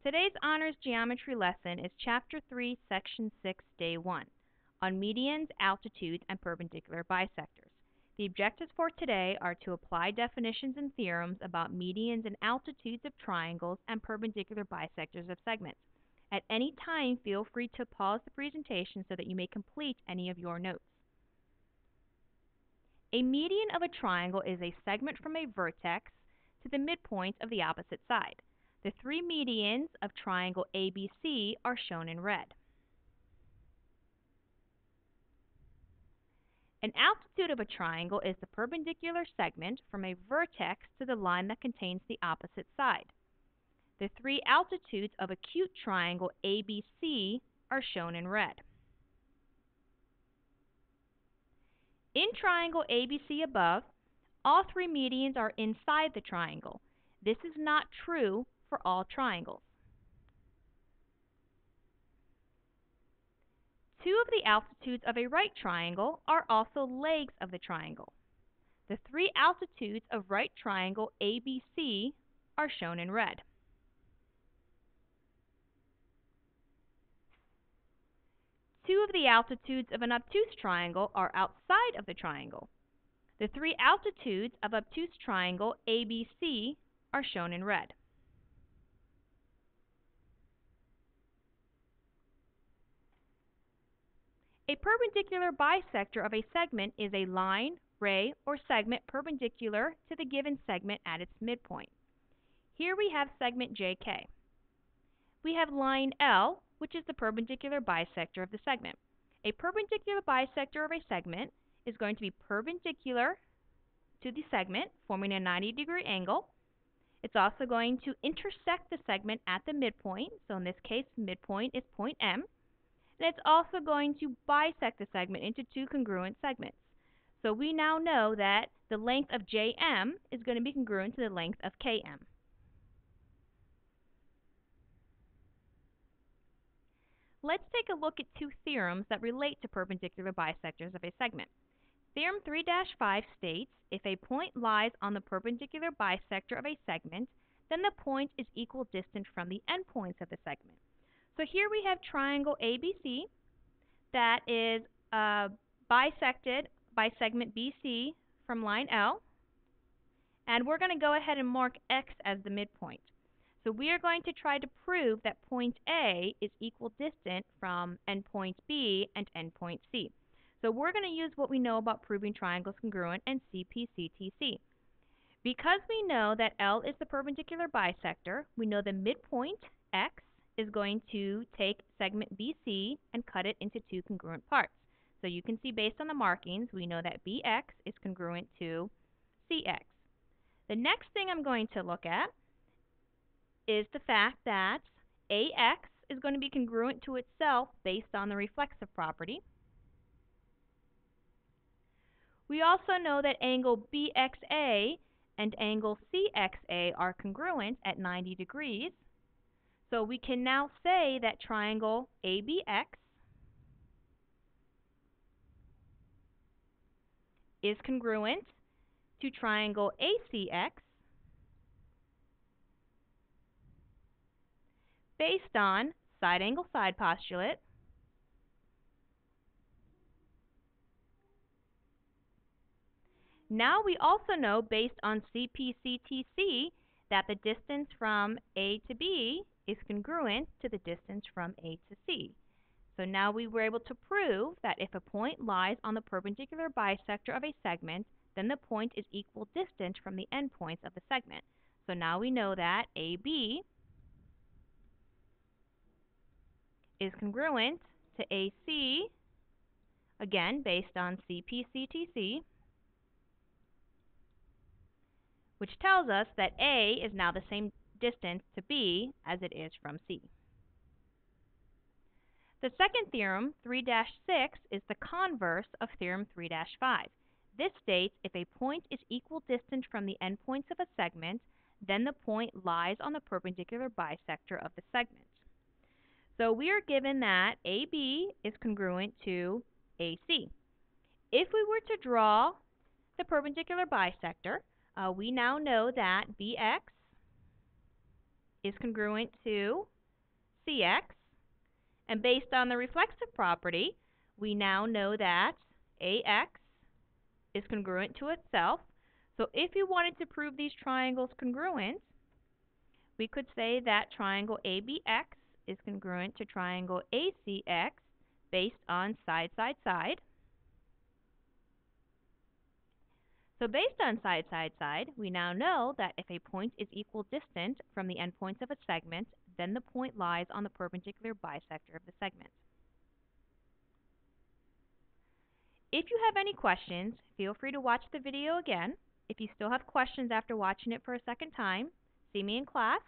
Today's honors geometry lesson is Chapter 3, Section 6, Day 1, on medians, altitudes, and perpendicular bisectors. The objectives for today are to apply definitions and theorems about medians and altitudes of triangles and perpendicular bisectors of segments. At any time, feel free to pause the presentation so that you may complete any of your notes. A median of a triangle is a segment from a vertex to the midpoint of the opposite side. The three medians of triangle ABC are shown in red. An altitude of a triangle is the perpendicular segment from a vertex to the line that contains the opposite side. The three altitudes of acute triangle ABC are shown in red. In triangle ABC above, all three medians are inside the triangle. This is not true for all triangles. Two of the altitudes of a right triangle are also legs of the triangle. The three altitudes of right triangle ABC are shown in red. Two of the altitudes of an obtuse triangle are outside of the triangle. The three altitudes of obtuse triangle ABC are shown in red. A perpendicular bisector of a segment is a line, ray, or segment perpendicular to the given segment at its midpoint. Here we have segment JK. We have line L, which is the perpendicular bisector of the segment. A perpendicular bisector of a segment is going to be perpendicular to the segment, forming a 90-degree angle. It's also going to intersect the segment at the midpoint. So in this case, midpoint is point M. And it's also going to bisect the segment into two congruent segments. So we now know that the length of JM is going to be congruent to the length of KM. Let's take a look at two theorems that relate to perpendicular bisectors of a segment. Theorem 3-5 states, if a point lies on the perpendicular bisector of a segment, then the point is equidistant from the endpoints of the segment. So here we have triangle ABC that is bisected by segment BC from line L. And we're going to go ahead and mark X as the midpoint. So we are going to try to prove that point A is equidistant from endpoint B and endpoint C. So we're going to use what we know about proving triangles congruent and CPCTC. Because we know that L is the perpendicular bisector, we know the midpoint, X, is going to take segment BC and cut it into two congruent parts. So you can see based on the markings, we know that BX is congruent to CX. The next thing I'm going to look at is the fact that AX is going to be congruent to itself based on the reflexive property. We also know that angle BXA and angle CXA are congruent at 90 degrees. So we can now say that triangle ABX is congruent to triangle ACX based on side angle side postulate Now we also know based on CPCTC that the distance from A to B is congruent to the distance from A to C. So now we were able to prove that if a point lies on the perpendicular bisector of a segment, then the point is equidistant from the endpoints of the segment. So now we know that AB is congruent to AC, again based on CPCTC, which tells us that A is now the same distance to B as it is from C. The second theorem, 3-6, is the converse of theorem 3-5. This states if a point is equidistant from the endpoints of a segment, then the point lies on the perpendicular bisector of the segment. So we are given that AB is congruent to AC. If we were to draw the perpendicular bisector, we now know that BX is congruent to CX. And based on the reflexive property, we now know that AX is congruent to itself. So if you wanted to prove these triangles congruent, we could say that triangle ABX is congruent to triangle ACX based on side, side, side. So based on side, side, side, we now know that if a point is equal distant from the endpoints of a segment, then the point lies on the perpendicular bisector of the segment. If you have any questions, feel free to watch the video again. If you still have questions after watching it for a second time, see me in class.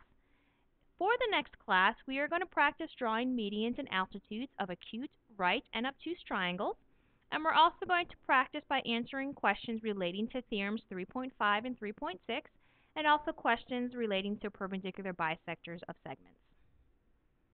For the next class, we are going to practice drawing medians and altitudes of acute, right, and obtuse triangles. And we're also going to practice by answering questions relating to theorems 3.5 and 3.6, and also questions relating to perpendicular bisectors of segments.